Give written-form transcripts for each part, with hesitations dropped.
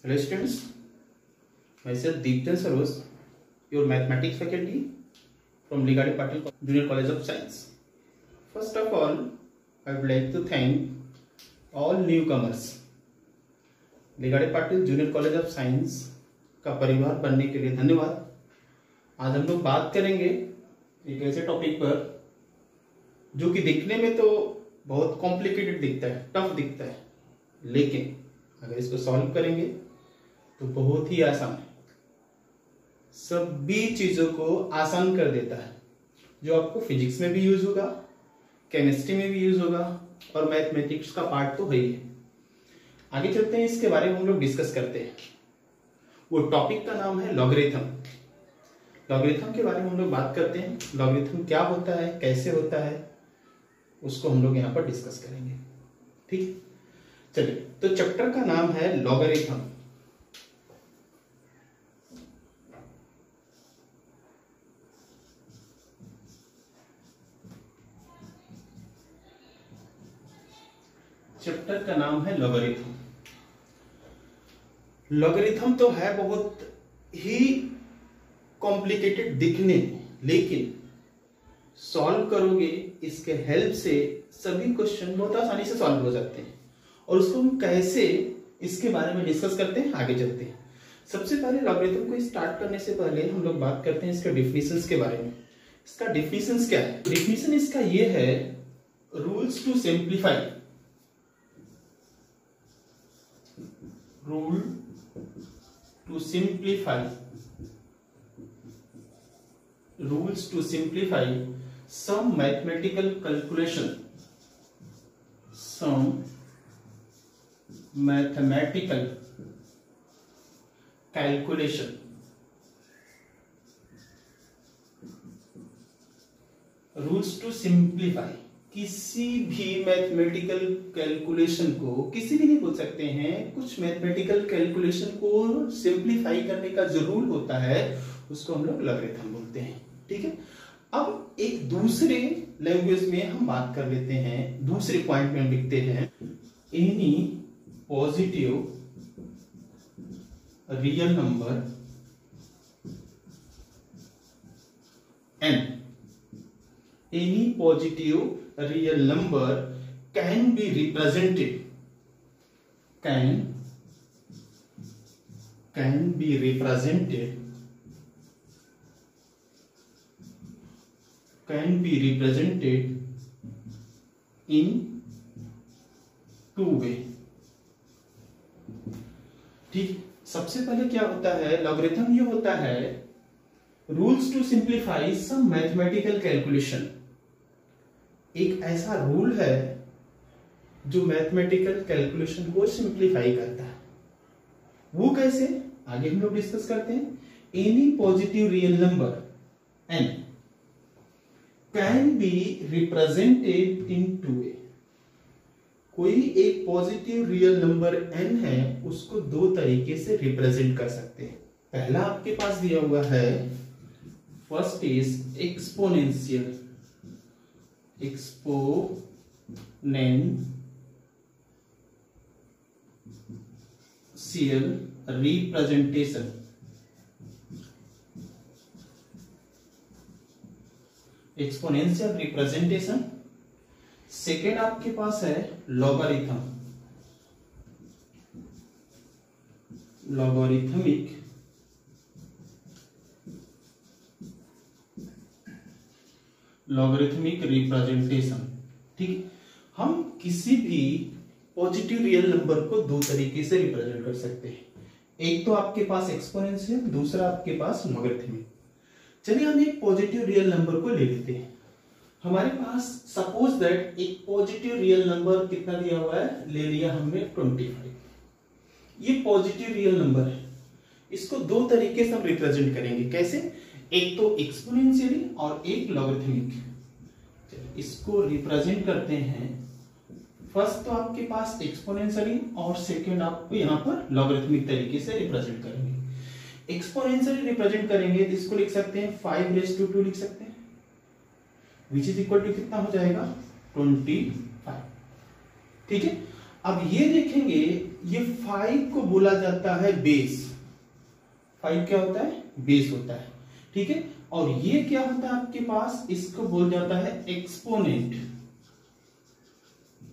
Hello students, myself Deeptan Sarosh, your mathematics faculty from Ligade Patil Junior College of Science. First of all, I would like to thank all newcomers. Ligade Patil Junior College of Science का परिवार बनने के लिए धन्यवाद। आज हम लोग बात करेंगे एक ऐसे टॉपिक पर जो कि दिखने में तो बहुत कॉम्प्लिकेटेड दिखता है, टफ दिखता है, लेकिन अगर इसको सॉल्व करेंगे तो बहुत ही आसान है, सभी चीजों को आसान कर देता है, जो आपको फिजिक्स में भी यूज होगा, केमिस्ट्री में भी यूज होगा और मैथमेटिक्स का पार्ट तो है ही है। आगे चलते हैं, इसके बारे में हम लोग डिस्कस करते हैं। वो टॉपिक का नाम है लॉगरिथम। लॉगरिथम के बारे में हम लोग बात करते हैं। लॉगरिथम क्या होता है, कैसे होता है, उसको हम लोग यहाँ पर डिस्कस करेंगे। ठीक, चलिए, तो चैप्टर का नाम है लॉगरिथम। चैप्टर का नाम है लॉगरिथम। लॉगरिथम तो है बहुत ही कॉम्प्लिकेटेड दिखने में, लेकिन सॉल्व करोगे इसके हेल्प से सभी क्वेश्चन बहुत आसानी से सॉल्व हो जाते हैं। और उसको हम कैसे, इसके बारे में डिस्कस करते हैं, आगे चलते हैं। सबसे पहले लॉगरिथम को स्टार्ट करने से पहले हम लोग बात करते हैं इसके डेफिनेशंस के बारे में। इसका डेफिनेशंस क्या है? डेफिनेशन इसका ये है, rules to simplify. Rule to simplify, rules to simplify some mathematical calculation, some mathematical calculation, rules to simplify। किसी भी मैथमेटिकल कैलकुलेशन को, किसी भी नहीं बोल सकते हैं, कुछ मैथमेटिकल कैलकुलेशन को सिंप्लीफाई करने का जो रूल होता है उसको हम लोग लॉगरिथम बोलते हैं। ठीक है, अब एक दूसरे लैंग्वेज में हम बात कर लेते हैं। दूसरे पॉइंट में हम लिखते हैं, any positive real number n, any positive real number can be represented, can be represented in two way। ठीक, सबसे पहले क्या होता है लॉगरिथम? ये होता है rules to simplify some mathematical calculation. एक ऐसा रूल है जो मैथमेटिकल कैलकुलेशन को सिंप्लीफाई करता है। वो कैसे, आगे हम लोग डिस्कस करते हैं। Any positive real number n can be represented in two way. कोई एक पॉजिटिव रियल नंबर n है, उसको दो तरीके से रिप्रेजेंट कर सकते हैं। पहला आपके पास दिया हुआ है, first is exponential, exponential representation. Exponential representation. Second आपके पास है लॉगरिथम, लॉगरिथमिक रिप्रेजेंटेशन। ठीक, हम किसी भी पॉजिटिव रियल नंबर को दो तरीके से रिप्रेजेंट कर सकते हैं। एक तो आपके पास एक्सपोनेंशियल, दूसरा आपके पास लॉगरिथमिक। चलिए हम एक पॉजिटिव रियल नंबर को ले लेते हैं। हमारे पास सपोज दैट एक पॉजिटिव रियल नंबर कितना दिया हुआ है, ले लिया हमने 25। ये पॉजिटिव रियल नंबर है, इसको दो तरीके से हम रिप्रेजेंट करेंगे। कैसे? एक तो एक्सपोनेंशियली और एक लॉगरिथमिक। इसको रिप्रेजेंट करते हैं, फर्स्ट तो आपके पास एक्सपोनेंशियली और सेकंड आपको यहाँ पर लॉगरिथमिक तरीके से रिप्रेजेंट करेंगे। एक्सपोनेंशियली रिप्रेजेंट करेंगे तो इसको लिख सकते हैं 5⁻²² लिख सकते हैं, विच इज इक्वल टू कितना हो जाएगा 25। ठीक है, अब ये देखेंगे, ये 5 को बोला जाता है बेस। 5 क्या होता है? बेस होता है, ठीक है। और ये क्या होता है आपके पास? इसको बोल जाता है एक्सपोनेंट।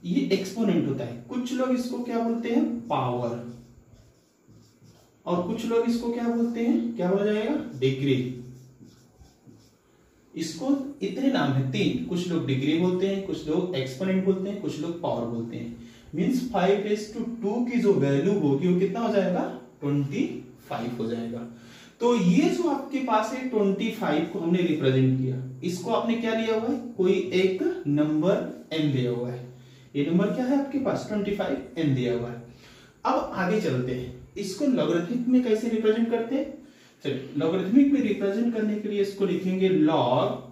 ये एक्सपोनेंट होता है। कुछ लोग इसको क्या बोलते हैं? पावर। और कुछ लोग इसको क्या बोलते हैं? क्या बोला जाएगा? डिग्री। इसको इतने नाम है, 3। कुछ लोग डिग्री बोलते हैं, कुछ लोग एक्सपोनेंट बोलते हैं, कुछ लोग पावर बोलते हैं। मींस 5:2 की जो वैल्यू होगी वो कितना हो जाएगा? 25 हो जाएगा। तो ये जो आपके पास है 25 को हमने रिप्रेजेंट किया। इसको आपने क्या लिया हुआ है? कोई एक नंबर n दिया हुआ है। ये नंबर क्या है आपके पास? 25 n दिया हुआ है। अब आगे चलते हैं, इसको लॉगरिथमिक में कैसे रिप्रेजेंट करते हैं? चलिए, लॉगरिथमिक में रिप्रेजेंट करने के लिए इसको लिखेंगे लॉग,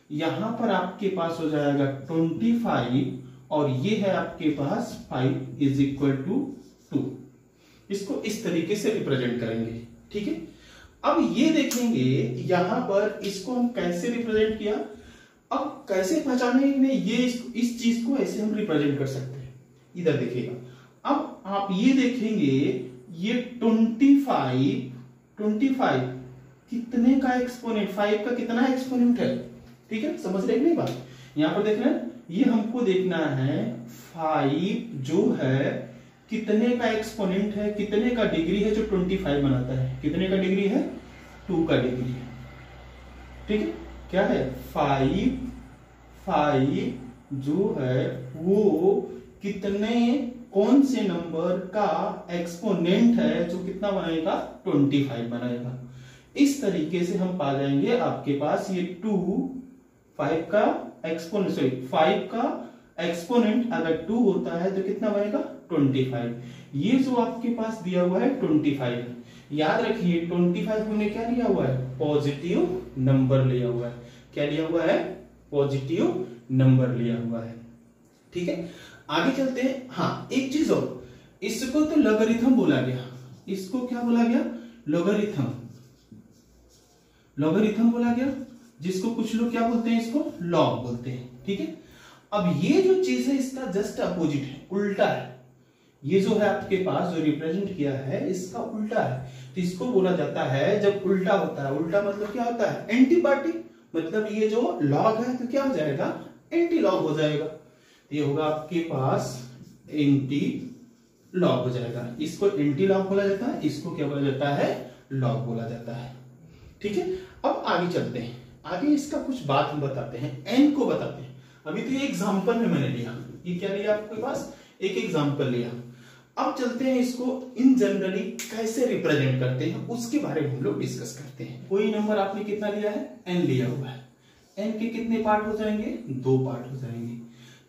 यहां पर आपके पास हो जाएगा 25 और ये है आपके पास 5 इज इक्वल टू 2। इसको इस तरीके से रिप्रेजेंट करेंगे, ठीक है। अब ये देखेंगे यहां पर इसको हम कैसे रिप्रेजेंट किया। अब कैसे पहचानेंगे ये इस चीज को ऐसे हम रिप्रेजेंट कर सकते हैं। इधर देखिएगा, अब आप ये देखेंगे ये 25 कितने का एक्सपोनेंट? 5 का कितना एक्सपोनेंट है? ठीक है, समझ रहे नहीं बात? यहां पर देखना, ये हमको देखना है 5 जो है कितने का एक्सपोनेंट है, कितने का डिग्री है जो 25 बनाता है। कितने का डिग्री है? 2 का डिग्री है, ठीक है। क्या है? 5 जो है वो कितने, कौन से नंबर का एक्सपोनेंट है जो कितना बनाएगा? 25 बनाएगा। इस तरीके से हम पा जाएंगे आपके पास ये 5 का एक्सपोनेंट अगर 2 होता है तो कितना बनेगा? 25। ये जो आपके पास दिया हुआ है 25 है। याद रखिए 25 हमने क्या लिया हुआ है? पॉजिटिव नंबर लिया हुआ है। क्या लिया हुआ है? पॉजिटिव नंबर लिया हुआ है, ठीक है। आगे चलते हैं। हाँ, एक चीज और, इसको तो लॉगरिथम बोला गया। इसको क्या बोला गया? लॉगरिथम। लॉगरिथम बोला गया, जिसको कुछ लोग क्या बोलते हैं? इसको लॉग बोलते हैं, ठीक है। अब ये जो चीज है इसका जस्ट अपोजिट है, उल्टा है। ये जो है आपके पास जो रिप्रेजेंट किया है इसका उल्टा है। तो इसको बोला जाता है, जब उल्टा होता है, उल्टा मतलब क्या होता है? Anti party. मतलब ये जो लॉग है तो क्या हो जाएगा? एंटी लॉग हो जाएगा। ये होगा आपके पास एंटी लॉग हो जाएगा। इसको एंटी लॉग बोला जाता है, इसको क्या बोला जाता है? लॉग बोला जाता है, ठीक है। अब आगे चलते हैं, आगे इसका कुछ बात हम बताते हैं, एन को बताते हैं। अभी तो ये एग्जांपल में मैंने लिया, ये क्या लिया आपके पास? एक एग्जांपल लिया। अब चलते हैं इसको इन जनरली कैसे रिप्रेजेंट करते हैं उसके बारे में हम लोग डिस्कस करते हैं। कोई नंबर आपने कितना लिया है? एन लिया हुआ है। एन के कितने पार्ट हो जाएंगे? 2 पार्ट हो जाएंगे।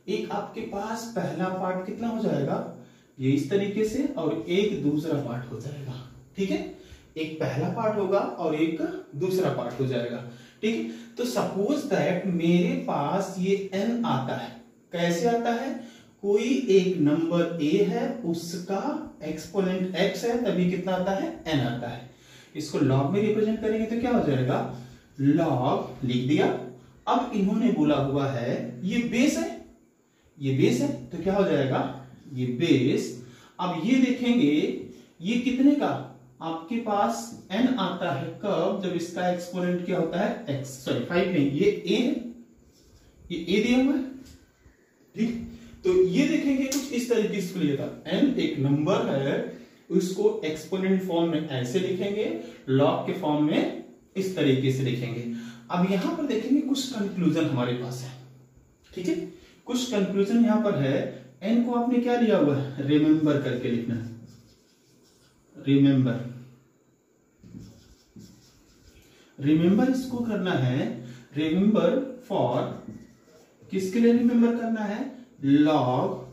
एक आपके पास पहला पार्ट कितना हो जाएगा? ये इस तरीके से, और एक दूसरा पार्ट हो जाएगा, ठीक है। एक पहला पार्ट होगा और एक दूसरा पार्ट हो जाएगा, ठीक है। तो सपोज दैट मेरे पास ये n आता है। कैसे आता है? कोई एक नंबर a है, उसका एक्सपोनेंट x है, तभी कितना आता है? n आता है। इसको लॉग में रिप्रेजेंट करेंगे तो क्या हो जाएगा? लॉग लिख दिया। अब इन्होंने बोला हुआ है ये बेस है, ये बेस है तो क्या हो जाएगा? ये बेस। अब ये देखेंगे ये कितने का आपके पास n आता है? कब? जब इसका एक्सपोनेंट क्या होता है? x, सॉरी 5 नहीं, ये a है, ये a दिया हुआ है, ठीक। तो ये देखेंगे कुछ इस तरीके से लिखा, n एक नंबर है, उसको एक्सपोनेंट फॉर्म में ऐसे लिखेंगे, लॉग के फॉर्म में इस तरीके से लिखेंगे। अब यहां पर देखेंगे कुछ कंक्लूजन हमारे पास है, ठीक है। कुछ कंक्लूजन यहां पर है। n को आपने क्या लिया हुआ है? रिमेंबर करके लिखना है, रिमेंबर। रिमेंबर इसको करना है, रिमेंबर फॉर, किसके लिए रिमेंबर करना है? लॉग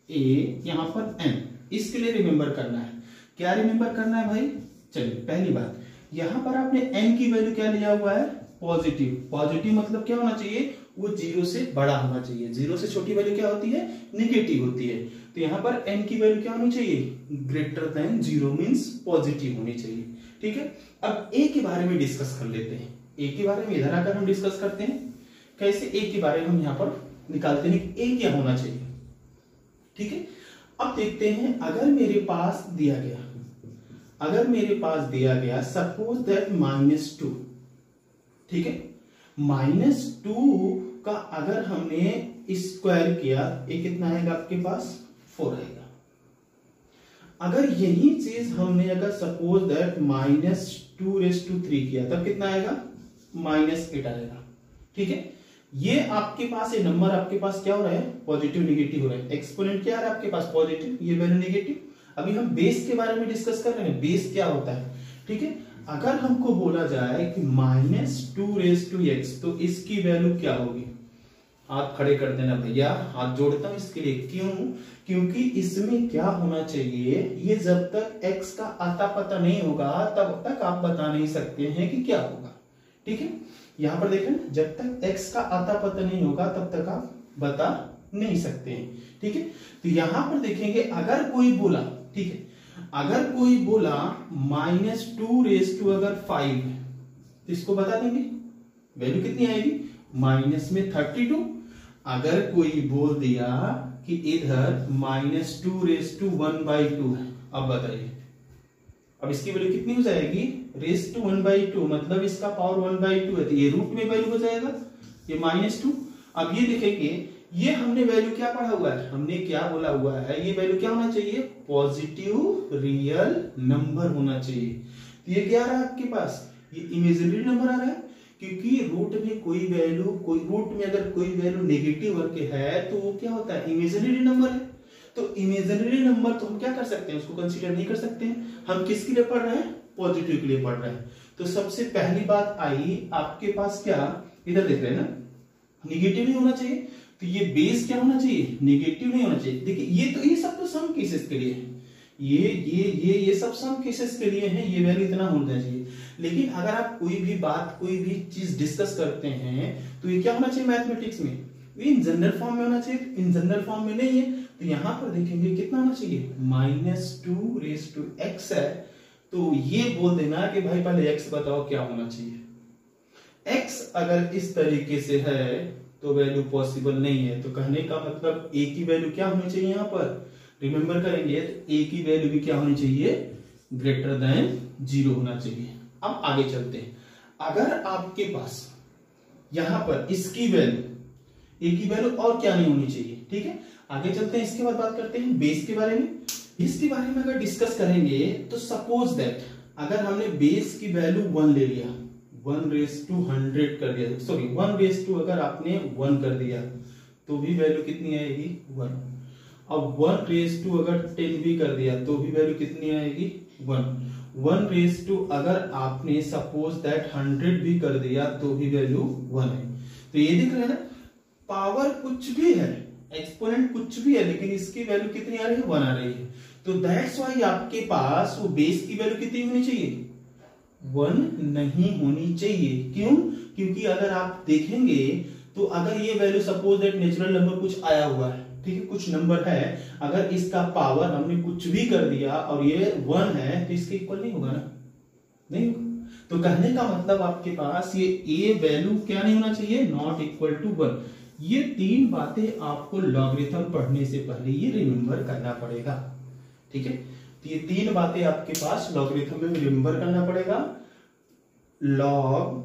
a, यहां पर n, इसके लिए रिमेंबर करना है। क्या रिमेंबर करना है भाई? चलिए, पहली बात, यहां पर आपने n की वैल्यू क्या लिया हुआ है? पॉजिटिव। पॉजिटिव मतलब क्या होना चाहिए? वो 0 से बड़ा होना चाहिए। 0 से छोटी वैल्यू क्या होती है? निगेटिव होती है। तो यहां पर n की वैल्यू क्या होनी चाहिए? ग्रेटर देन 0 मींस पॉजिटिव होनी चाहिए, ठीक है। अब a के बारे में डिस्कस कर लेते हैं। a के बारे में इधर आकर हम डिस्कस करते हैं कैसे a के बारे में हम यहां पर निकालते हैं a क्या होना चाहिए, ठीक है। अब देखते हैं, अगर मेरे पास दिया गया सपोज दैट -2, ठीक है, -2 का अगर हमने स्क्वायर किया, ये कितना आएगा आपके पास 4 आएगा। अगर यही चीज हमने अगर सपोज दैट -2⁻³ किया तब कितना आएगा -8 आएगा, ठीक है। ये आपके पास ये नंबर आपके पास क्या हो रहा है, पॉजिटिव निगेटिव हो रहा है। एक्सपोनेंट क्या आ रहा है आपके पास पॉजिटिव, ये वैल्यू निगेटिव। अभी हम बेस के बारे में डिस्कस कर रहे हैं, बेस क्या होता है, ठीक है। अगर हमको बोला जाए कि -2⁻x तो इसकी वैल्यू क्या होगी, हाथ खड़े कर देना भैया, हाथ जोड़ता हूं इसके लिए, क्यों, क्योंकि इसमें क्या होना चाहिए, ये जब तक x का आता पता नहीं होगा तब तक आप बता नहीं सकते हैं कि क्या होगा, ठीक है। यहां पर देखें, जब तक x का आता पता नहीं होगा तब तक आप बता नहीं सकते हैं, ठीक है। तो यहां पर देखेंगे, अगर कोई बोला, ठीक है, अगर कोई बोला -2⁻5 है तो इसको बता देंगे वैल्यू कितनी आएगी, माइनस में 32। अगर कोई बोल दिया कि इधर -2⁻1/2 है, अब बताइए, अब इसकी वैल्यू कितनी हो जाएगी, ⁻1/2, मतलब इसका पावर 1/2 है, तो ये रूट में वैल्यू हो जाएगा, ये -2। अब ये देखेंगे, ये हमने वैल्यू क्या पढ़ा हुआ है, हमने क्या बोला हुआ है, ये वैल्यू क्या होना चाहिए, पॉजिटिव रियल नंबर होना चाहिए। तो ये क्या आ रहा है आपके पास, ये इमेजिनरी नंबर आ रहा है, क्योंकि रूट में रूट में अगर कोई वैल्यू नेगेटिव वर्ग के है तो वो क्या होता है, इमेजिनरी नंबर है। तो इमेजिनरी नंबर तो हम क्या कर सकते हैं, उसको कंसीडर नहीं कर सकते हैं। हम किसके लिए पढ़ रहे हैं, पॉजिटिव के लिए पढ़ रहे हैं। तो सबसे पहली बात आई आपके पास, क्या इधर देख रहे हैं ना, निगेटिव नहीं होना चाहिए, तो ये बेस क्या होना चाहिए, निगेटिव नहीं होना चाहिए। देखिए ये सब तो सम केसेस के लिए है, ये सब सम केसेस के लिए है, ये वैल्यू इतना होना चाहिए। लेकिन अगर आप कोई भी बात, कोई भी चीज डिस्कस करते हैं तो ये क्या होना चाहिए मैथमेटिक्स में, इन जनरल फॉर्म में होना चाहिए। इन जनरल फॉर्म में नहीं है, तो यहां पर देखेंगे कितना होना चाहिए, -2⁻x है, तो ये बोल देना कि भाई पहले x बताओ क्या होना चाहिए। x अगर इस तरीके से है तो वैल्यू पॉसिबल नहीं है, तो कहने का मतलब a की वैल्यू क्या होनी चाहिए, यहां पर रिमेंबर करेंगे तो a की वैल्यू भी क्या होनी चाहिए, ग्रेटर देन 0 होना चाहिए। अब आगे चलते हैं, अगर आपके पास यहां पर इसकी वैल्यू, a की वैल्यू और क्या नहीं होनी चाहिए, ठीक है। आगे चलते हैं, इसके बाद बात करते हैं बेस के बारे में। इसके बारे में अगर डिस्कस करेंगे तो सपोज दैट अगर हमने बेस की वैल्यू 1 ले लिया, 1/100 कर दिया, सॉरी 1/2 अगर आपने 1 कर दिया तो भी वैल्यू कितनी आएगी, 1। अब 1/2 अगर 10 भी कर दिया तो भी वैल्यू कितनी आएगी, 1। 1/2 अगर आपने सपोज दैट 100 भी कर दिया तो भी वैल्यू 1 है। तो ये दिख रहा है ना, पावर कुछ भी है, एक्सपोनेंट कुछ भी है, लेकिन इसकी वैल्यू कितनी आ रही है, 1 आ रही है। तो दैट्स व्हाई आपके पास वो बेस की वैल्यू कितनी होनी चाहिए, 1 नहीं होनी चाहिए। क्यों, क्योंकि अगर आप देखेंगे तो अगर ये value suppose that natural number कुछ आया हुआ है, ठीक है, कुछ नंबर है, अगर इसका पावर हमने कुछ भी कर दिया और ये 1 है तो इसके इक्वल नहीं होगा ना, नहीं होगा। तो कहने का मतलब आपके पास ये a वैल्यू क्या नहीं होना चाहिए, नॉट इक्वल टू 1। ये 3 बातें आपको लॉगरिथम पढ़ने से पहले ये रिमेंबर करना पड़ेगा, ठीक है। तो ये 3 बातें आपके पास लॉगरिथम में रिमेंबर करना पड़ेगा। log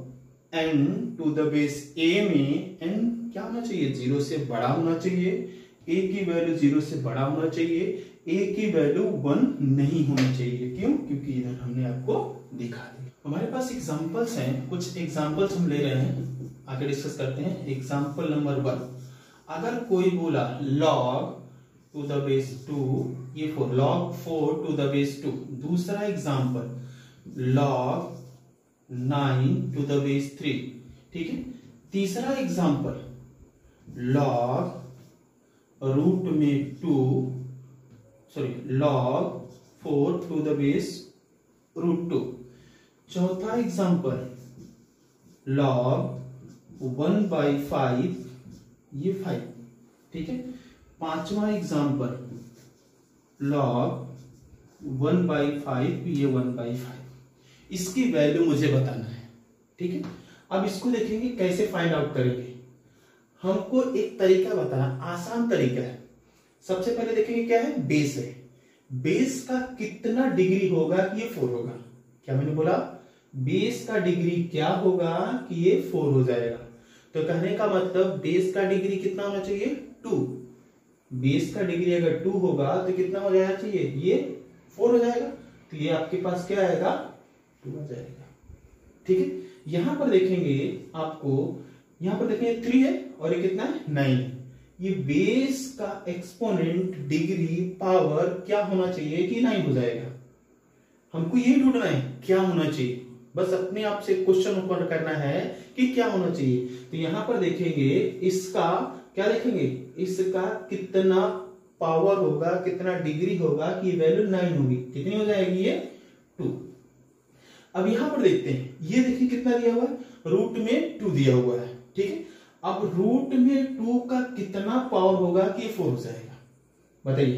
n to the base a में n क्या होना चाहिए, 0 से बड़ा होना चाहिए, a की वैल्यू 0 से बड़ा होना चाहिए, a की वैल्यू 1 नहीं होनी चाहिए। क्यों, क्योंकि इधर हमने आपको दिखा दिया। हमारे पास एग्जांपल्स हैं, कुछ एग्जांपल्स हम ले रहे हैं, आगे डिस्कस करते हैं। एग्जांपल नंबर 1, अगर कोई बोला log टू द बेस 2, ये 4, log 4 टू द बेस 2। दूसरा example log 9 to the base 3, ठीक है। तीसरा एग्जांपल log रूट में 2, sorry log 4 to the base root 2। चौथा एग्जांपल log 1/5, ये 5, ठीक है। पांचवा एग्जांपल log 1/5, ये 1/5। इसकी वैल्यू मुझे बताना है, ठीक है। अब इसको देखेंगे कैसे फाइंड आउट करेंगे। हमको एक तरीका बताना, आसान तरीका है। सबसे पहले देखेंगे क्या है, बेस है। बेस का कितना डिग्री होगा कि ये 4 होगा। क्या मैंने बोला, बेस का डिग्री क्या होगा कि ये 4 हो जाएगा। तो कहने का मतलब बेस का डिग्री कितना होना चाहिए, 2। बेस का डिग्री अगर 2 होगा तो कितना हो जाना चाहिए, ये 4 हो जाएगा। तो ये आपके पास क्या आएगा, 2 आ जाएगा। ठीक है, यहां पर देखेंगे आपको, यहां पर देखेंगे 3 है और ये कितना है, 9। ये बेस का एक्सपोनेंट डिग्री पावर क्या होना चाहिए कि 9 हो जाएगा। हमको ये ढूंढना है क्या होना चाहिए, बस अपने आप से क्वेश्चन ऊपर करना है कि क्या होना चाहिए। तो यहां पर देखेंगे इसका क्या देखेंगे, इसका कितना पावर होगा, कितना डिग्री होगा कि वैल्यू 9 होगी। कितनी हो जाएगी, ये 2। अब यहां पर देखते हैं, ये देखिए कितना दिया हुआ है, रूट में 2 दिया हुआ है। ठीक है, अब रूट में 2 का कितना पावर होगा कि ये 4 हो जाएगा। बताइए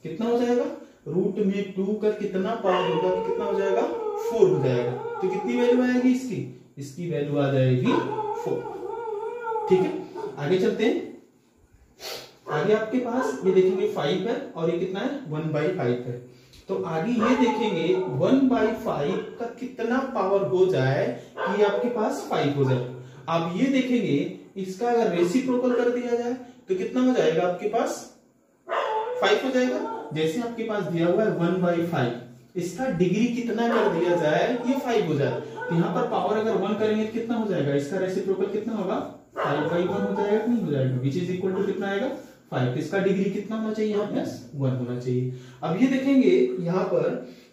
कितना हो जाएगा, रूट में 2 का कितना पावर होगा कि कितना हो जाएगा, 4 हो जाएगा। तो कितनी वैल्यू आएगी इसकी, इसकी वैल्यू आ जाएगी 4। ठीक है, आगे चलते हैं। आगे आपके पास ये देखेंगे 5 है और ये कितना है, 1/5 है। तो आगे ये देखेंगे 1/5 का कितना पावर हो जाए कि ये आपके पास 5 हो जाए। आप ये देखेंगे इसका अगर रेसिप्रोकल कर दिया जाए तो कितना हो जाएगा, आपके पास 5 हो जाएगा। जैसे आपके पास दिया हुआ है 1/5, इसका डिग्री कितना कर दिया जाए ये 5 हो जाए। तो यहाँ पर पावर अगर 1 करेंगे तो कितना हो जाएगा, इसका रेसिप्रोकल कितना होगा, 5/1 हो जाएगा, नहीं हो जाएगा, विच इज इक्वल टू कितना आएगा, 5। इसका डिग्री कितना होना चाहिए, यहाँ प्लस 1 होना चाहिए। अब ये देखेंगे यहाँ पर,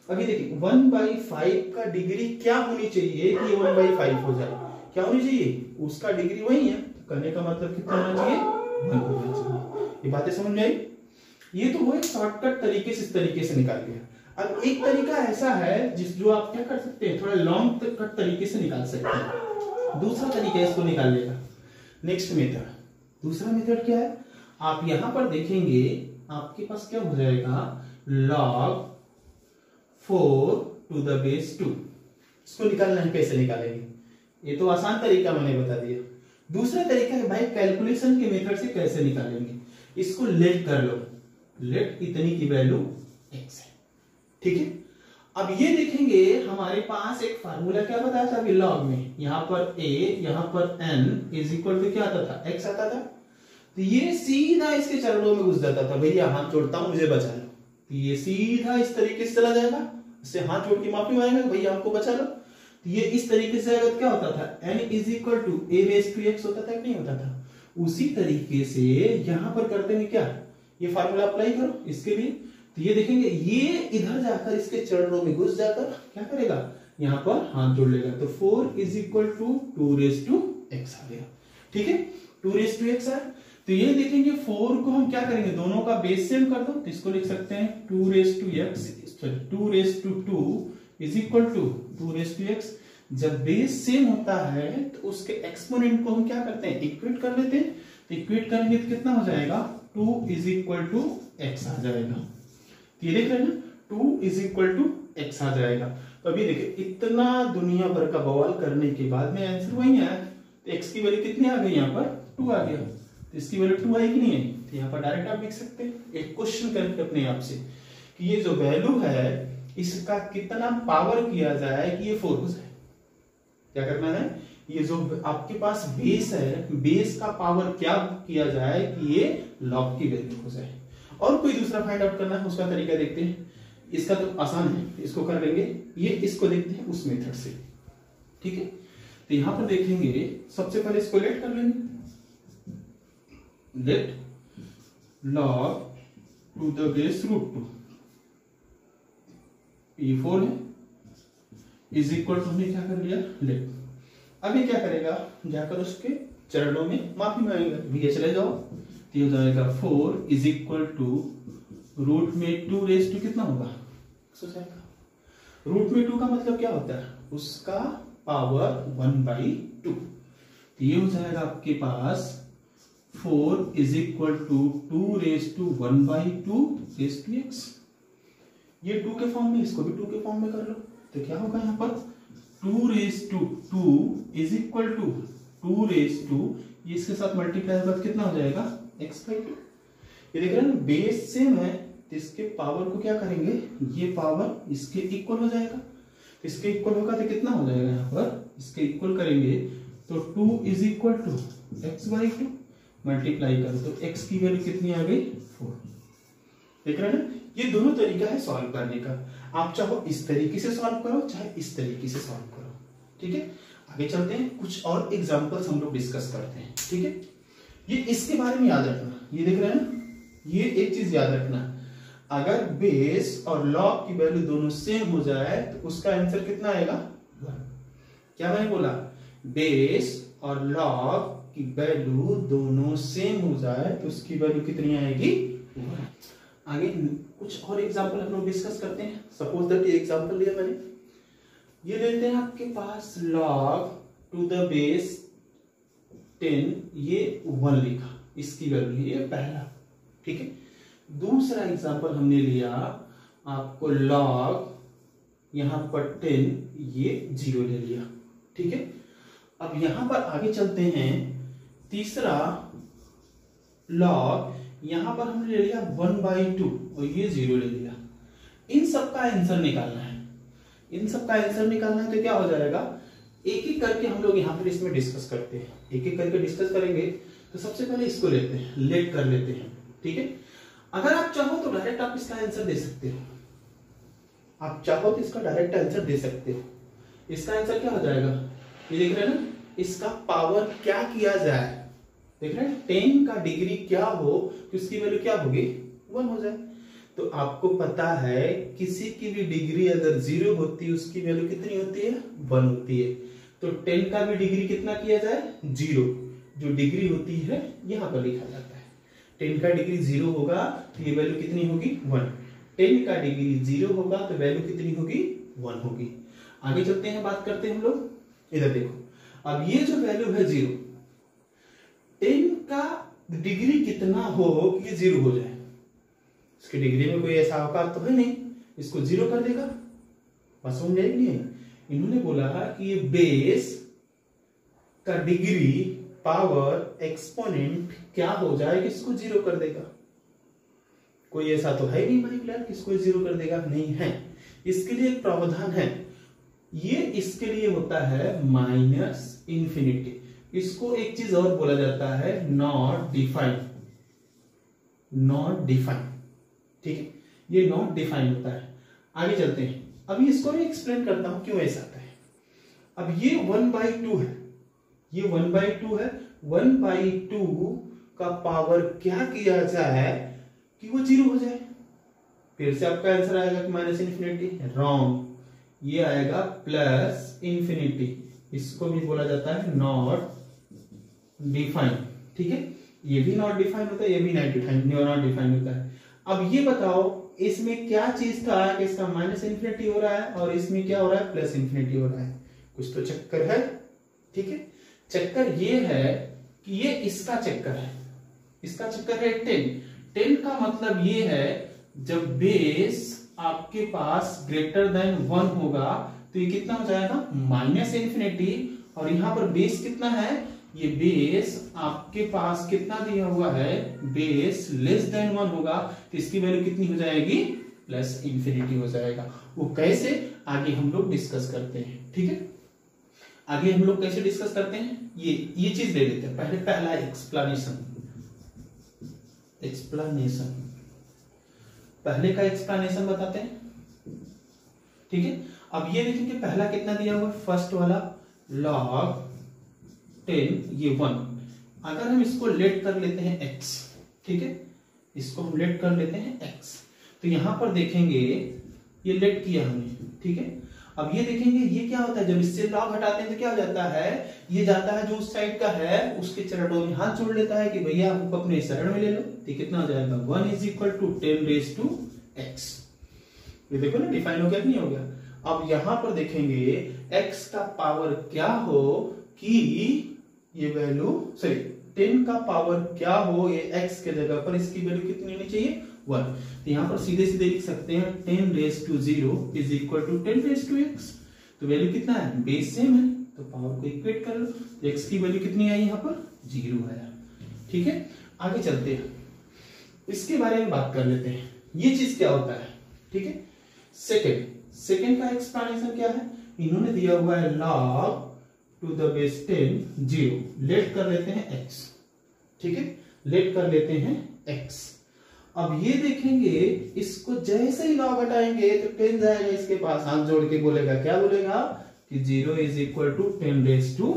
अभी देखिए 1/5 का डिग्री क्या होनी चाहिए कि 1/5 हो जाए। क्या होनी चाहिए, उसका डिग्री वही है, तो करने का मतलब कितना होना चाहिए, 1 होना चाहिए। ये बातें समझ में आई। ये तो वो एक शॉर्टकट तरीके से इस तरीके से निकाल लिया। अब एक तरीका ऐसा है जो आप क्या कर सकते हैं, थोड़ा लॉन्ग कट तरीके से निकाल सकते हैं। दूसरा तरीका है इसको निकालने का, नेक्स्ट मेथड। दूसरा मेथड क्या है, आप यहां पर देखेंगे आपके पास क्या हो जाएगा, log 4 to the base 2। इसको निकालना है, कैसे निकालेंगे, ये तो आसान तरीका मैंने बता दिया। दूसरा तरीका है भाई कैलकुलेशन के मेथड से कैसे निकालेंगे। इसको लेट कर लो, लेट इतनी की वैल्यू x है। ठीक है, अब ये देखेंगे हमारे पास एक फार्मूला क्या बताया था अभी लॉग में, यहां पर a यहां पर n इज इक्वल टू क्या आता था, x आता था। तो ये सीधा इसके चरणों में घुस जाता था, भैया हाथ जोड़ता हूं मुझे बचा लो। तो ये सीधा इस तरीके से चला जाएगा, इससे हाथ जोड़ के माफी मांगेगा, भैया हमको बचा लो। तो ये इस तरीके से अगर क्या होता था, n is equal to a raise to x होता था कि नहीं होता था। उसी तरीके से यहां पर करते हैं क्या, ये फार्मूला अप्लाई करो इसके लिए। तो ये देखेंगे ये इधर जाकर इसके चरणों में घुस जाकर क्या करेगा, यहां पर हाथ जोड़ लेगा। तो 4 is equal to 2 raise to x आ गया। ठीक है, 2 रेज टू x है। तो ये देखेंगे 4 को हम क्या करेंगे, दोनों का बेस सेम कर दो, तो इसको लिख सकते हैं 2 raise to x, 2 raise to 2 is equal to 2 raise to x। जब बेस सेम होता है तो उसके एक्सपोनेंट को हम क्या करते हैं, इक्वेट कर लेते हैं। तो इक्वेट करेंगे तो कितना हो जाएगा, 2 इज इक्वल टू x आ जाएगा। ये देख रहे हैं ना, 2 इज इक्वल टू x आ जाएगा। तो अभी देखिए इतना दुनिया भर का बवाल करने के बाद में आंसर वही आया। तो x की वैल्यू कितनी आ गई, यहाँ पर 2 आ गया। तो इसकी वैल्यू 2 आई कि नहीं आई, तो यहाँ पर डायरेक्ट आप लिख सकते हैं एक क्वेश्चन करके अपने आप से कि ये जो वैल्यू है इसका कितना पावर किया जाए कि ये 4 हो जाए। क्या करना है, ये जो आपके पास बेस है, बेस का पावर क्या किया जाए कि ये लॉग की वैल्यू हो जाए। और कोई दूसरा फाइंड आउट करना है उसका तरीका देखते हैं। इसका तो आसान है, इसको कर लेंगे। ये इसको देखते हैं उस मेथड से। ठीक है, तो यहां पर देखेंगे सबसे पहले इसको लेट कर लेंगे, let log to the base root 2, ये 4 है, इज इक्वल टू हमने क्या कर लिया, लेट। अब ये क्या करेगा, जाकर उसके चरणों में माफी मांगेगा, भैया चले जाओ। तो हो जाएगा 4 इज इक्वल टू रूट में 2 रेज टू कितना होगा, हो जाएगा। रूट में 2 का मतलब क्या होता है, उसका पावर 1/2। तो ये हो जाएगा आपके पास 4 is equal to 2 raise to 1/2 raise to x। ये 2 के फॉर्म में, इसको भी 2 के फॉर्म में कर लो। तो क्या होगा यहाँ पर 2 raise to 2 is equal to 2 raise to, ये इसके साथ मल्टीप्लाई होगा तो कितना हो जाएगा x/2। ये देख रहे हैं ना, बेस सेम है तो इसके पावर को क्या करेंगे, ये पावर इसके इक्वल हो जाएगा। तो इसके इक्वल होगा तो कितना हो जाएगा, यहाँ पर इसके इक्वल करेंगे तो 2 is equal to x/2 multiply करो तो x की वैल्यू कितनी आ गई 4। देख रहे हैं ना, ये दोनों तरीका है सॉल्व करने का। आप चाहो इस तरीके से सॉल्व करो, चाहे इस तरीके से सॉल्व करो। ठीक है, आगे चलते हैं, कुछ और एग्जांपल्स हम लोग डिस्कस करते हैं। ठीक है, ये इसके बारे में याद रखना, ये देख रहे हैं ना, ये एक चीज याद रखना, अगर बेस और लॉग की वैल्यू दोनों सेम हो जाए तो उसका आंसर कितना आएगा 1। क्या मैंने बोला, बेस और लॉग की वैल्यू दोनों सेम हो जाए तो उसकी वैल्यू कितनी आएगी 1। आगे कुछ और एग्जांपल हम लोग डिस्कस करते हैं। सपोज दैट ये एग्जांपल लिया मैंने, ये लेते हैं आपके पास log टू द बेस 10, ये 1 लिखा, इसकी वैल्यू ये पहला। ठीक है, दूसरा एग्जांपल हमने लिया आपको log यहां पर 10, ये 0 ले लिया। ठीक है, अब यहां पर आगे चलते हैं, तीसरा log यहां पर हमने ले लिया 1/2 और ये 0 ले लिया। इन सब का आंसर निकालना है, इन सब का आंसर निकालना है तो क्या हो जाएगा, एक एक करके हम लोग यहां पर इसमें डिस्कस करते हैं। एक एक करके डिस्कस करेंगे तो सबसे पहले इसको लेते हैं, लेट कर लेते हैं। ठीक है, अगर आप चाहो तो डायरेक्ट आप इसका आंसर दे सकते हो, आप चाहो तो इसका डायरेक्ट आंसर दे सकते हो। इसका आंसर क्या हो जाएगा, ये देख रहे हैं ना, इसका पावर क्या किया जाए, देख रहे हैं 10 का डिग्री क्या हो तो उसकी वैल्यू क्या होगी 1 हो जाए। तो आपको पता है किसी की भी डिग्री अगर 0 होती है उसकी वैल्यू कितनी होती है 1 होती है। तो 10 का भी डिग्री कितना किया जाए 0, जो डिग्री होती है यहां पर लिखा जाता है। 10 का डिग्री 0 होगा तो ये वैल्यू कितनी होगी 1। 10 का डिग्री 0 होगा तो वैल्यू कितनी होगी 1 होगी। आगे चलते हैं, बात करते हैं हम लोग, इधर देखो, अब ये जो वैल्यू है 0, 10 का डिग्री कितना हो कि 0 हो जाए, इसके डिग्री में कोई ऐसा औकात तो है नहीं, इसको 0 कर देगा, बस समझ जाएगी। इन्होंने बोला कि ये बेस का डिग्री पावर एक्सपोनेंट क्या हो जाए कि इसको 0 कर देगा। कोई ऐसा तो है नहीं भाई क्लियर किसको 0 कर देगा, नहीं है। इसके लिए एक प्रावधान है, ये इसके लिए होता है -∞। इसको एक चीज और बोला जाता है नॉट डिफाइंड, नॉट डिफाइंड। ठीक है, ये नॉट डिफाइंड होता है। आगे चलते हैं, अभी इसको मैं एक्सप्लेन करता हूं क्यों ऐसा आता है। अब ये 1/2 है, ये 1/2 है, 1/2 का पावर क्या किया जाए कि वो 0 हो जाए। फिर से आपका आंसर आएगा कि -∞, रॉन्ग, ये आएगा +∞। इसको भी बोला जाता है नॉट डिफाइंड। ठीक है, ये भी नॉट डिफाइंड होता है, ये भी नॉट डिफाइंड होता है। अब ये बताओ इसमें क्या चीज था कि इसका -∞ हो रहा है और इसमें क्या हो रहा है +∞ हो रहा है, कुछ तो चक्कर है। ठीक है, चक्कर ये है कि ये इसका चक्कर है, इसका चक्कर है 10 का मतलब ये है जब बेस आपके पास ग्रेटर देन 1 होगा तो ये कितना हो जाएगा -∞। और यहां पर बेस कितना है, ये बेस आपके पास कितना दिया हुआ है, बेस लेस देन 1 होगा तो इसकी वैल्यू कितनी हो जाएगी +∞ हो जाएगा। वो कैसे आगे हम लोग डिस्कस करते हैं। ठीक है, आगे हम लोग कैसे डिस्कस करते हैं, ये चीज ले लेते हैं। पहले पहला एक्सप्लेनेशन, पहले का एक्सप्लेनेशन बताते हैं। ठीक है, अब ये देखेंगे पहला कितना दिया हुआ है, फर्स्ट वाला log 10, ये 1। अगर हम इसको लेट कर लेते हैं x, ठीक है, इसको हम लेट कर लेते हैं x, तो यहां पर देखेंगे ये लेट किया हमने। ठीक है, अब ये देखेंगे ये क्या होता है, जब इससे log हटाते हैं तो क्या हो जाता है, ये जाता है जो उस साइड का है उसके चरणों में हाथ जोड़ लेता है कि भैया हमको अपने शरण में ले लो। तो कितना हो जाएगा 1 = 10⁻⁴x। ये देखो ना डिफाइन हो गया कि नहीं हो गया। अब यहां पर देखेंगे x का पावर क्या हो कि ये वैल्यू 10 का पावर क्या हो, ये x के जगह पर इसकी वैल्यू कितनी होनी चाहिए 1। तो यहां पर सीधे सीधे लिख सकते हैं 10⁻⁴ = 10⁻x। तो वैल्यू कितना है, बेस सेम है तो पावर को इक्वेट कर लो, x की वैल्यू कितनी आई, यहां पर 0 आया। ठीक है, आगे चलते हैं। इसके बारे में बात कर लेते हैं, ये चीज क्या होता है। ठीक है, सेकेंड का एक्सप्लेनेशन क्या है, इन्होंने दिया हुआ है log to the base 10 0, let कर लेते हैं x। ठीक है, लेट कर लेते हैं x। अब ये देखेंगे, इसको जैसे ही log हटाएंगे तो 10 जाएगा इसके पास, हाथ जोड़ के बोलेगा, क्या बोलेगा कि 0 is equal to 10 raise to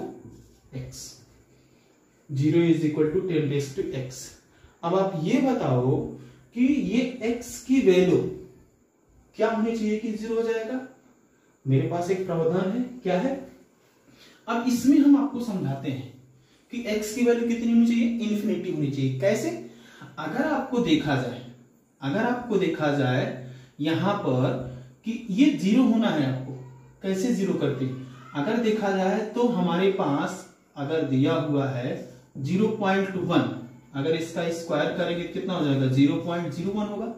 x, 0 is equal to 10 raise to x। अब आप ये बताओ कि ये x की वैल्यू क्या होनी चाहिए कि 0 हो जाएगा। मेरे पास एक प्रावधान है, क्या है, अब इसमें हम आपको समझाते हैं कि x की वैल्यू कितनी होनी चाहिए, इन्फिनिटी होनी चाहिए। कैसे, अगर आपको देखा जाए यहां पर कि ये 0 होना है, आपको कैसे 0 करते हैं, अगर देखा जाए तो हमारे पास अगर दिया हुआ है 0.1, अगर इसका स्क्वायर करेंगे कितना हो जाएगा, 0.01 होगा।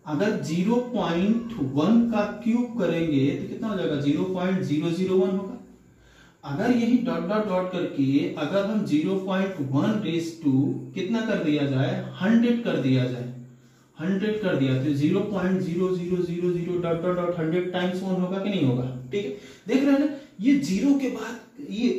अगर 0.1 का क्यूब करेंगे तो कितना हो जाएगा, 0.001 होगा। अगर यही डॉट डॉट डॉट करके अगर हम 0.1 रेज टू कितना कर दिया जाए, 100 कर दिया जाए, 100 कर दिया तो 0.0000 डॉट डॉट डॉट 100 टाइम्स 1 होगा कि नहीं होगा। ठीक है, देख रहे हैं ना, ये 0 के बाद, ये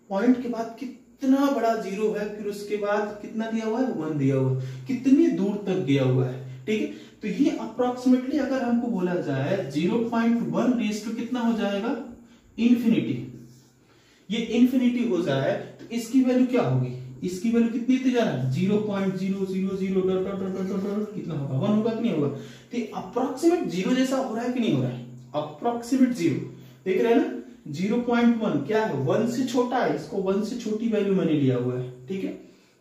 पॉइंट के बाद कितना बड़ा 0 है, फिर उसके बाद कितना दिया हुआ है, 1 दिया हुआ है, कितनी दूर तक गया हुआ है। ठीक है, तो ये अप्रोक्सीमेटली अगर हमको बोला जाए 0.1 रेज टू कितना हो जाएगा, इन्फिनिटी। ये इन्फिनिटी हो जाए तो इसकी वैल्यू क्या होगी, इसकी वैल्यू कितनी थी जा रहा है, 0.000 कितना होगा, 1 होगा कि नहीं होगा। तो अप्रोक्सीमेट 0 जैसा हो रहा है कि नहीं हो रहा है, अप्रोक्सीमेट 0 देख रहे हैं ना। 0.1 क्या है, 1 से छोटा है, इसको 1 से छोटी वैल्यू मैंने लिया हुआ है। ठीक है,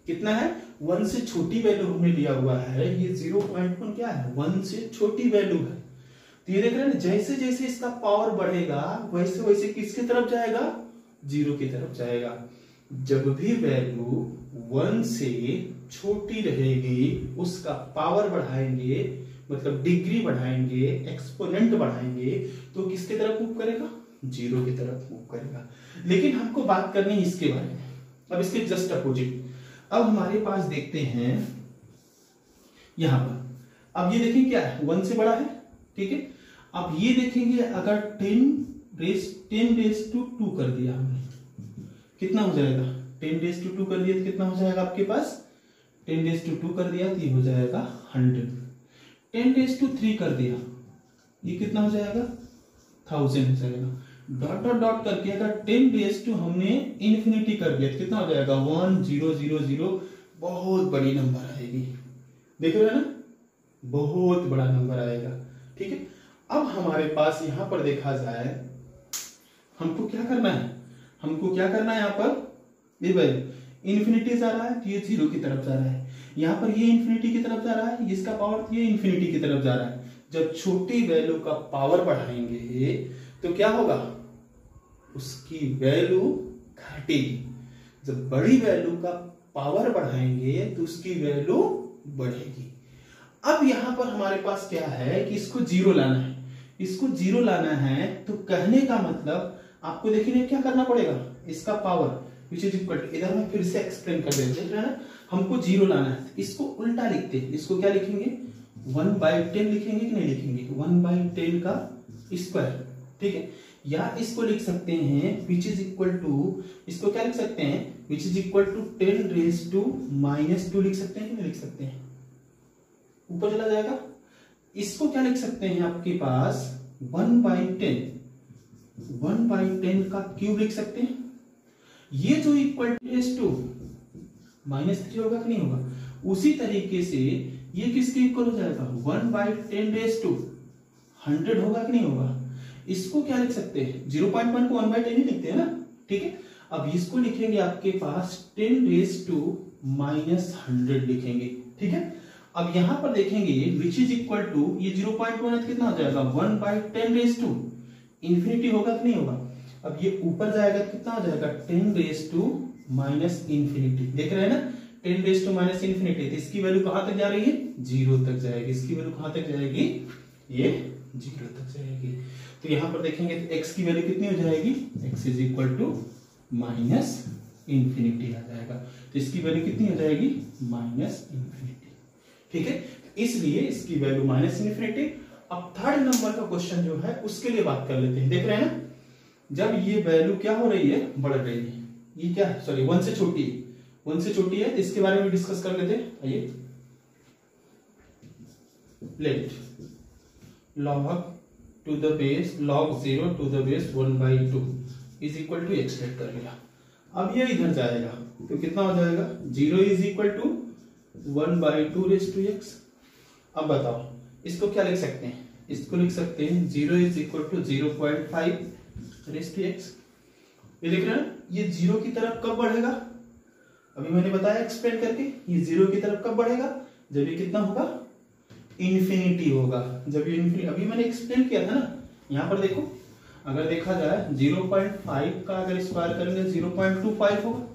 कितना है, 1 से छोटी वैल्यू हमने लिया हुआ है। ये 0.1 क्या है, 1 से छोटी वैल्यू है। तो ये देख रहे हैं, जैसे जैसे इसका पावर बढ़ेगा वैसे वैसे किसकी तरफ जाएगा, 0 की तरफ जाएगा। जब भी वैल्यू 1 से छोटी रहेगी उसका पावर बढ़ाएंगे, मतलब डिग्री बढ़ाएंगे, एक्सपोनेंट बढ़ाएंगे, तो किसके तरफ मूव करेगा, 0 की तरफ मूव करेगा। लेकिन हमको बात करनी है इसके बारे में, अब इसके जस्ट अपोजिट। अब हमारे पास देखते हैं यहां पर, अब ये देखिए क्या है, 1 से बड़ा है। ठीक है, अब ये देखेंगे अगर 10 रेज टू 2 कर दिया हमने, कितना हो जाएगा, 10 रेज टू 2 कर दिया तो कितना हो जाएगा आपके पास, 10 रेज टू 2 कर दिया तो ये हो जाएगा 100। 10 रेज टू 3 कर दिया, ये कितना हो जाएगा, 1000 हो जाएगा। डॉट डॉट डॉट करके अगर 10 रेज टू हमने इन्फिनिटी कर दिया तो कितना हो जाएगा, 1000, बहुत बड़ी नंबर आएगी। देख रहे हैं ना, बहुत बड़ा नंबर आएगा। ठीक है, अब हमारे पास यहां पर देखा जाए हमको क्या करना है, यहाँ पर ये भाई इन्फिनिटी जा रहा है तो ये 0 की तरफ जा रहा है, यहाँ पर ये इन्फिनिटी की तरफ जा रहा है, इसका पावर ये इन्फिनिटी की तरफ जा रहा है। जब छोटी वैल्यू का पावर बढ़ाएंगे तो क्या होगा, उसकी वैल्यू घटेगी। जब बड़ी वैल्यू का पावर बढ़ाएंगे तो उसकी वैल्यू बढ़ेगी। अब यहां पर हमारे पास क्या है कि इसको 0 लाना है, इसको 0 लाना है तो कहने का मतलब आपको देखिए क्या करना पड़ेगा, इसका power which is equal to, इधर मैं फिर से एक्सप्लेन कर देते हैं ना, हमको 0 लाना है, इसको उल्टा लिखते हैं। इसको क्या लिखेंगे, 1/10 लिखेंगे कि नहीं लिखेंगे, 1/10 का स्क्वायर। ठीक है, या इसको लिख सकते हैं विच इज इक्वल टू, इसको क्या लिख सकते हैं, which is equal to 10 raise to -2 लिख सकते हैं कि नहीं लिख सकते हैं, ऊपर चला जाएगा। इसको क्या लिख सकते हैं आपके पास, 1/10 का क्यूब लिख सकते हैं। ये जो इक्वल टू -3 होगा कि नहीं होगा, उसी तरीके से ये किसके इक्वल हो जाएगा, 1/10 टू 100 होगा कि नहीं होगा। इसको क्या लिख सकते हैं, 0.1 को 1/10 ही लिखते हैं ना। ठीक है, अब इसको लिखेंगे आपके पास 10 रेज टू -100 लिखेंगे। ठीक है, अब यहां पर देखेंगे विच इज इक्वल टू, ये 0.1 है कितना हो जाएगा, 1/10 रेज टू इन्फिनिटी होगा कि नहीं होगा। अब ये ऊपर जाएगा तो कितना हो जाएगा, 10 रेज टू -इन्फिनिटी। देख रहे हैं ना, 10 रेज टू -इन्फिनिटी, तो इसकी वैल्यू कहां तक जा रही है, 0 तक जाएगी। इसकी वैल्यू कहां तक जाएगी, ये 0 तक जाएगी। तो यहां पर देखेंगे तो x की वैल्यू कितनी हो जाएगी, x is equal to -infinity आ जाएगा। तो इसकी वैल्यू कितनी हो जाएगी, -इन्फिनिटी। ठीक है, इसलिए इसकी वैल्यू माइनस इन्फिनिटी। अब थर्ड नंबर का क्वेश्चन जो है उसके लिए बात कर लेते हैं। देख रहे हैं ना, जब ये वैल्यू क्या हो रही है, बढ़ रही है, ये क्या है, सॉरी 1 से छोटी है, 1 से छोटी है, तो इसके बारे में डिस्कस कर लेते हैं। आइए, late log to the base log 0 to the base 1/2 is equal to x let कर लिया। अब ये इधर जाएगा तो कितना हो जाएगा, 0 is equal to 1/2 raise to x. अब बताओ इसको क्या लिख सकते हैं, इसको लिख सकते हैं 0 is equal to 0.5 raise to x. ये देख रहे हैं, ये 0 की तरफ कब बढ़ेगा, अभी मैंने बताया एक्सप्लेन करके, ये 0 की तरफ कब बढ़ेगा, जब ये कितना होगा, इन्फिनिटी होगा। जब ये इन्फिनिटी, अभी मैंने एक्सप्लेन किया था ना, यहां पर देखो, अगर देखा जाए 0.5 का अगर स्क्वायर करेंगे 0.25 होगा,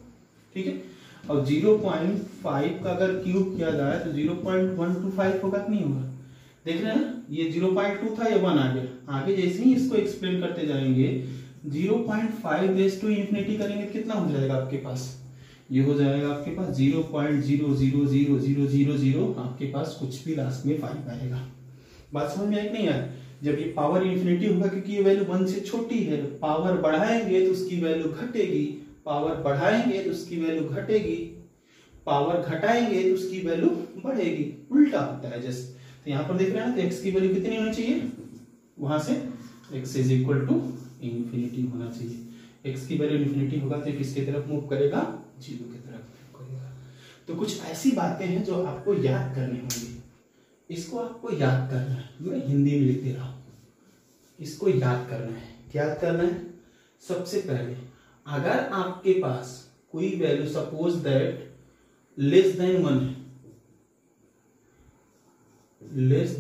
ठीक है, और 0.5 का अगर क्यूब किया जाए तो 0.125 होगा कि नहीं होगा। देख रहे हैं ना, ये 0.2 था, ये 1 आ गया। आगे जैसे ही इसको एक्सप्लेन करते जाएंगे 0.5 रेज़ टू इन्फिनिटी करेंगे कितना हो जाएगा आपके पास, ये हो जाएगा आपके पास 0.0000000, आपके पास कुछ भी लास्ट में 5 आएगा। बात समझ में आई नहीं यार, जब ये पावर इन्फिनिटी होगा क्योंकि ये वैल्यू 1 से छोटी है, पावर बढ़ाएंगे तो उसकी वैल्यू घटेगी, पावर बढ़ाएंगे तो उसकी वैल्यू घटेगी, पावर घटाएंगे तो उसकी वैल्यू बढ़ेगी, उल्टा होता है जैसे। तो यहाँ पर देख रहे हैं ना, तो x की वैल्यू कितनी होनी चाहिए, वहां से x is equal to infinity होना चाहिए। x की वैल्यू इन्फिनिटी होगा तो किसकी तरफ मूव करेगा, 0 की तरफ मूव करेगा। तो कुछ ऐसी बातें हैं जो आपको याद करनी होंगी, इसको आपको याद करना है, मैं हिंदी में लिख दे रहा हूं, इसको याद करना है। क्या करना है, सबसे पहले अगर आपके पास कोई value suppose that less than 1 है, लेस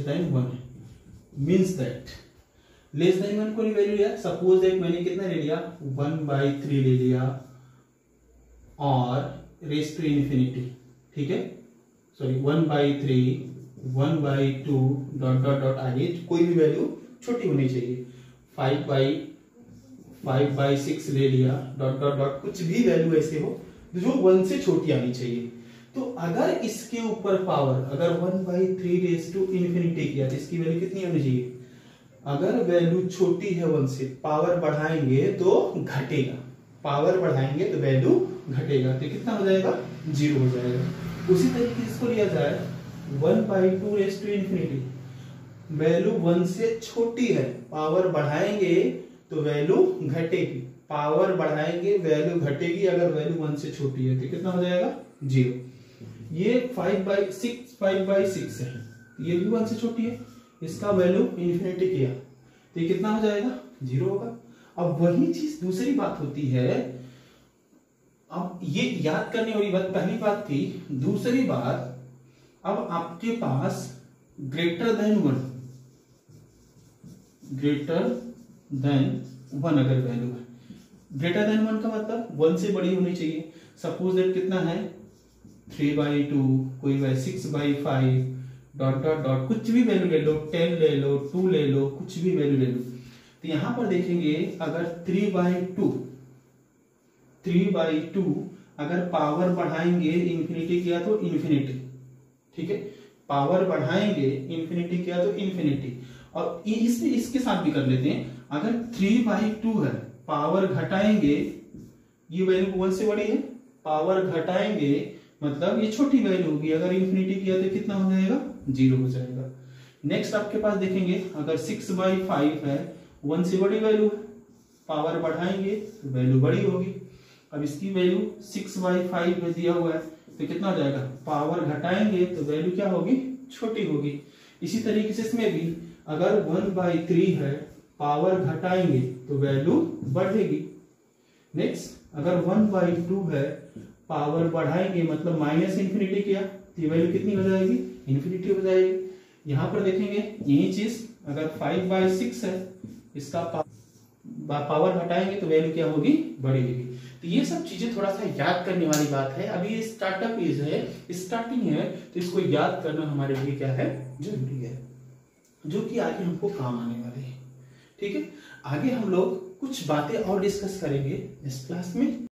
देन 1 है, मीन्स दैट लेस देन 1 कोई वैल्यू लिया, सपोज दैट मैंने कितना ले लिया, 1/3 ले लिया और रेज टू इन्फिनिटी, ठीक है, सॉरी 1/3 1/2 डॉट डॉट डॉट आगे कोई भी वैल्यू छोटी होनी चाहिए, 5/6 ले लिया डॉट डॉट डॉट, कुछ भी वैल्यू ऐसे हो जो 1 से छोटी आनी चाहिए। तो अगर इसके ऊपर पावर अगर 1/3 रेज टू इन्फिनिटी किया तो इसकी वैल्यू कितनी होनी चाहिए, अगर वैल्यू छोटी है 1 से, पावर बढ़ाएंगे तो घटेगा, पावर बढ़ाएंगे तो वैल्यू घटेगा, तो कितना हो जाएगा, 0 हो जाएगा। उसी तरीके से इसको लिया जाए 1/2 रेज टू इन्फिनिटी, वैल्यू 1 से छोटी है, पावर बढ़ाएंगे तो वैल्यू घटेगी, पावर बढ़ाएंगे वैल्यू घटेगी, अगर वैल्यू 1 से छोटी है तो कितना हो जाएगा, 0। ये 5/6 है, ये भी 1 से छोटी है, इसका वैल्यू इन्फिनिटी किया तो ये कितना हो जाएगा, 0 होगा। अब वही चीज दूसरी बात होती है, अब ये याद करने वाली बात पहली बात थी, दूसरी बात, अब आपके पास ग्रेटर देन 1 अगर वैल्यू है, ग्रेटर देन 1 का मतलब 1 से बड़ी होनी चाहिए। सपोज दैट कितना है, 3/2, कोई 6/5 डॉट डॉट डॉट, कुछ भी वैल्यू ले लो, 10 ले लो, 2 ले लो, कुछ भी वैल्यू ले लो। तो यहां पर देखेंगे अगर 3/2 अगर पावर बढ़ाएंगे इन्फिनिटी किया तो इन्फिनिटी, ठीक है, पावर बढ़ाएंगे इन्फिनिटी किया तो इन्फिनिटी। और इसके साथ भी कर लेते हैं, अगर 3/2 है, पावर घटाएंगे, ये वैल्यू 1 से बड़ी है, पावर घटाएंगे मतलब ये छोटी वैल्यू होगी, अगर इन्फिनिटी किया तो कितना हो जाएगा, 0 हो जाएगा। नेक्स्ट आपके पास देखेंगे अगर 6/5 है, 1 से बड़ी वैल्यू है, पावर बढ़ाएंगे तो वैल्यू बड़ी होगी। अब इसकी वैल्यू 6/5 में दिया हुआ है तो कितना हो जाएगा, पावर घटाएंगे तो वैल्यू क्या होगी, छोटी होगी। इसी तरीके से इसमें भी अगर 1/3 है, पावर घटाएंगे तो वैल्यू बढ़ेगी। नेक्स्ट अगर 1/2 है, पावर बढ़ाएंगे मतलब माइनस इन्फिनिटी किया तो ये वैल्यू कितनी हो जाएगी, इन्फिनिटी हो जाएगी। यहां पर देखेंगे यही चीज, अगर 5/6 है, इसका पावर घटाएंगे तो वैल्यू क्या होगी, बढ़ेगी। तो ये सब चीजें थोड़ा सा याद करने वाली बात है। अभी ये स्टार्टअप इज है, स्टार्टिंग है, तो इसको याद करना हमारे लिए क्या है, जरूरी है, जो कि आगे हमको काम आने वाले हैं। ठीक है, आगे हम लोग कुछ बातें और डिस्कस करेंगे इस क्लास में।